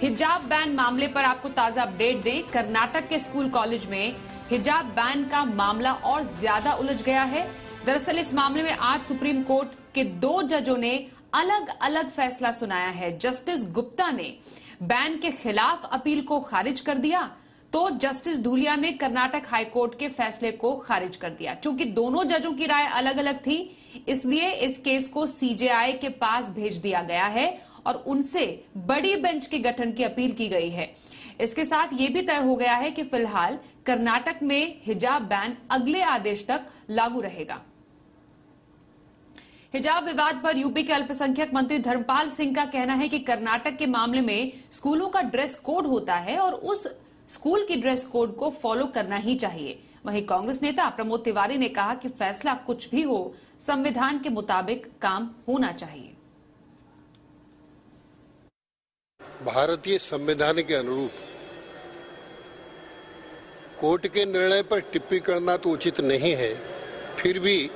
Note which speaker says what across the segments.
Speaker 1: हिजाब बैन मामले पर आपको ताजा अपडेट दें। कर्नाटक के स्कूल कॉलेज में हिजाब बैन का मामला और ज्यादा उलझ गया है। दरअसल इस मामले में आज सुप्रीम कोर्ट के 2 जजों ने अलग अलग फैसला सुनाया है। जस्टिस गुप्ता ने बैन के खिलाफ अपील को खारिज कर दिया, तो जस्टिस धूलिया ने कर्नाटक हाईकोर्ट के फैसले को खारिज कर दिया। चूंकि दोनों जजों की राय अलग अलग थी, इसलिए इस केस को सीजेआई के पास भेज दिया गया है और उनसे बड़ी बेंच के गठन की अपील की गई है। इसके साथ यह भी तय हो गया है कि फिलहाल कर्नाटक में हिजाब बैन अगले आदेश तक लागू रहेगा। हिजाब विवाद पर यूपी के अल्पसंख्यक मंत्री धर्मपाल सिंह का कहना है कि कर्नाटक के मामले में स्कूलों का ड्रेस कोड होता है और उस स्कूल की ड्रेस कोड को फॉलो करना ही चाहिए। वहीं कांग्रेस नेता प्रमोद तिवारी ने कहा कि फैसला कुछ भी हो, संविधान के मुताबिक काम होना चाहिए।
Speaker 2: भारतीय संविधान के अनुरूप कोर्ट के निर्णय पर टिप्पणी करना तो उचित नहीं है। फिर भी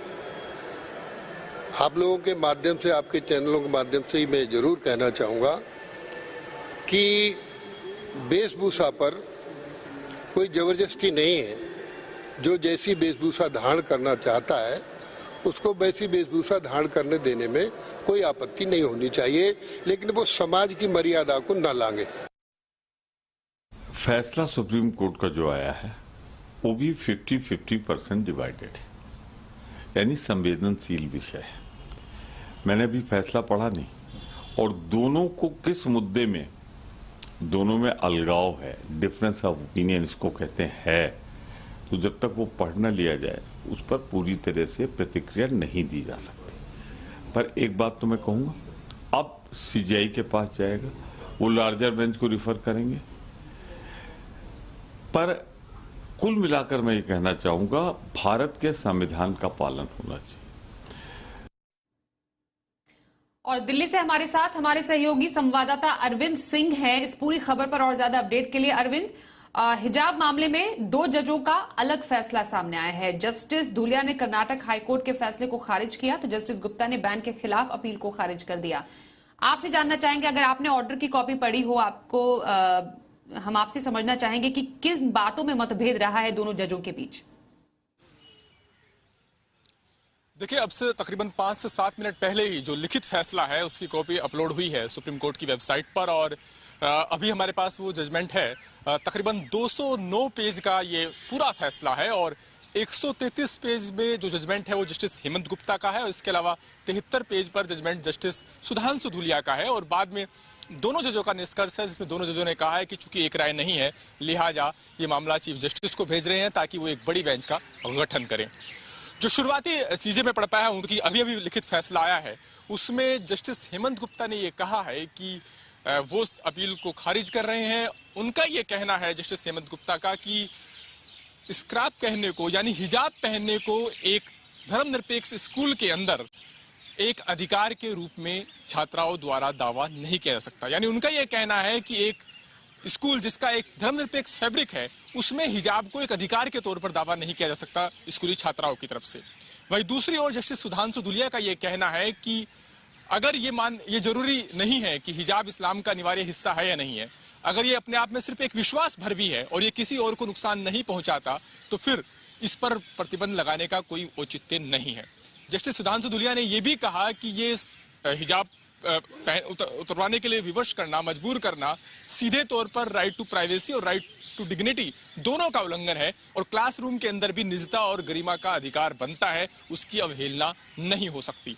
Speaker 2: आप लोगों के माध्यम से, आपके चैनलों के माध्यम से ही मैं जरूर कहना चाहूंगा कि वेशभूषा पर कोई जबरदस्ती नहीं है। जो जैसी वेशभूषा धारण करना चाहता है उसको वैसी वेशभूषा धारण करने देने में कोई आपत्ति नहीं होनी चाहिए, लेकिन वो समाज की मर्यादा को न लांघे।
Speaker 3: फैसला सुप्रीम कोर्ट का जो आया है वो भी 50-50% डिवाइडेड है, यानी संवेदनशील विषय है। मैंने अभी फैसला पढ़ा नहीं, और दोनों को किस मुद्दे में, दोनों में अलगाव है, डिफरेंस ऑफ ओपिनियन इसको कहते हैं, तो जब तक वो पढ़ न लिया जाए उस पर पूरी तरह से प्रतिक्रिया नहीं दी जा सकती। पर एक बात तो मैं कहूंगा, अब सीजीआई के पास जाएगा, वो लार्जर बेंच को रिफर करेंगे। पर कुल मिलाकर मैं ये कहना चाहूंगा, भारत के संविधान का पालन होना चाहिए।
Speaker 1: और दिल्ली से हमारे साथ हमारे सहयोगी संवाददाता अरविंद सिंह हैं इस पूरी खबर पर और ज्यादा अपडेट के लिए। अरविंद, हिजाब मामले में 2 जजों का अलग फैसला सामने आया है। जस्टिस धूलिया ने कर्नाटक हाईकोर्ट के फैसले को खारिज किया, तो जस्टिस गुप्ता ने बैन के खिलाफ अपील को खारिज कर दिया। आपसे जानना चाहेंगे, अगर आपने ऑर्डर की कॉपी पढ़ी हो, आपको हम आपसे समझना चाहेंगे कि किस बातों में मतभेद रहा है दोनों जजों के बीच।
Speaker 4: देखिए, अब से तकरीबन 5 से 7 मिनट पहले ही जो लिखित फैसला है उसकी कॉपी अपलोड हुई है सुप्रीम कोर्ट की वेबसाइट पर, और अभी हमारे पास वो जजमेंट है। तकरीबन 209 पेज का ये पूरा फैसला है, और 133 पेज में जो जजमेंट है वो जस्टिस हेमंत गुप्ता का है, और इसके अलावा 73 पेज पर जजमेंट जस्टिस सुधांशु धूलिया का है। और बाद में दोनों जजों का निष्कर्ष है, जिसमें दोनों जजों ने कहा है कि चूंकि एक राय नहीं है, लिहाजा ये मामला चीफ जस्टिस को भेज रहे हैं ताकि वो एक बड़ी बेंच का गठन करें। जो शुरुआती चीजें मैं पढ़ पाया हूं, उनकी अभी अभी लिखित फैसला आया है, उसमें जस्टिस हेमंत गुप्ता ने ये कहा है कि वो अपील को खारिज कर रहे हैं। उनका ये कहना है, जस्टिस हेमंत गुप्ता का, कि स्क्रैप पहनने को, यानी हिजाब पहनने को एक धर्मनिरपेक्ष स्कूल के अंदर एक अधिकार के रूप में छात्राओं द्वारा दावा नहीं किया जा सकता। यानी उनका यह कहना है कि एक स्कूल जिसका एक धर्मनिरपेक्ष फैब्रिक है, उसमें हिजाब को एक अधिकार के तौर पर दावा नहीं किया जा सकता स्कूली छात्राओं की तरफ से। वहीं दूसरी ओर जस्टिस सुधांशु धूलिया का यह कहना है कि अगर ये जरूरी नहीं है कि हिजाब इस्लाम का अनिवार्य हिस्सा है या नहीं है, अगर ये अपने आप में सिर्फ एक विश्वास भर भी है और ये किसी और को नुकसान नहीं पहुंचाता, तो फिर इस पर प्रतिबंध लगाने का कोई औचित्य नहीं है। जस्टिस सुधांशु धूलिया ने यह भी कहा कि ये हिजाब उतरवाने के लिए विवश करना, मजबूर करना, सीधे तौर पर राइट टू प्राइवेसी और राइट टू डिग्निटी दोनों का उल्लंघन है, और क्लासरूम के अंदर भी निजता और गरिमा का अधिकार बनता है, उसकी अवहेलना नहीं हो सकती।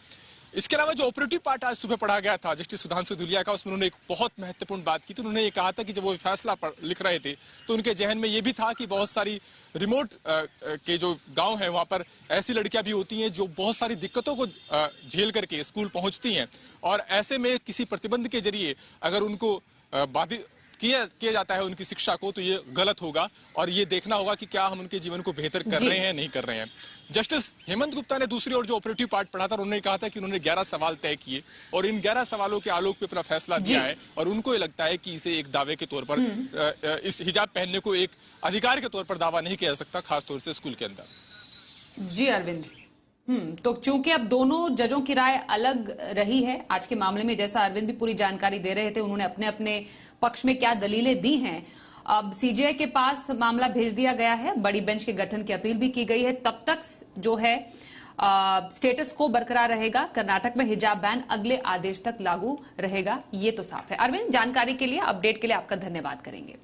Speaker 4: इसके अलावा जो ऑपरेटिव पार्ट आज सुबह पढ़ा गया था जस्टिस सुधांशु धूलिया का, उसमें उन्होंने एक बहुत महत्वपूर्ण बात की थी। उन्होंने ये कहा था कि जब वो फैसला लिख रहे थे तो उनके जहन में ये भी था कि बहुत सारी रिमोट के जो गांव है वहां पर ऐसी लड़कियां भी होती हैं जो बहुत सारी दिक्कतों को झेल करके स्कूल पहुंचती हैं, और ऐसे में किसी प्रतिबंध के जरिए अगर उनको बाधित किया जाता है उनकी शिक्षा को, तो ये गलत होगा, और ये देखना होगा कि क्या हम उनके जीवन को बेहतर कर रहे हैं, नहीं कर रहे हैं। जस्टिस हेमंत गुप्ता ने दूसरी ओर जो ऑपरेटिव पार्ट पढ़ा था, उन्होंने कहा था कि उन्होंने 11 सवाल तय किए और इन 11 सवालों के आलोक में अपना फैसला दिया है, और उनको ये लगता है कि इसे एक दावे के तौर पर, इस हिजाब पहनने को एक अधिकार के तौर पर दावा नहीं किया जा सकता, खासतौर से स्कूल के अंदर।
Speaker 1: जी अरविंद। तो चूंकि अब दोनों जजों की राय अलग रही है आज के मामले में, जैसा अरविंद भी पूरी जानकारी दे रहे थे, उन्होंने अपने अपने पक्ष में क्या दलीलें दी हैं, अब सीजीआई के पास मामला भेज दिया गया है, बड़ी बेंच के गठन की अपील भी की गई है। तब तक जो है स्टेटस को बरकरार रहेगा, कर्नाटक में हिजाब बैन अगले आदेश तक लागू रहेगा, ये तो साफ है। अरविंद, जानकारी के लिए, अपडेट के लिए आपका धन्यवाद करेंगे।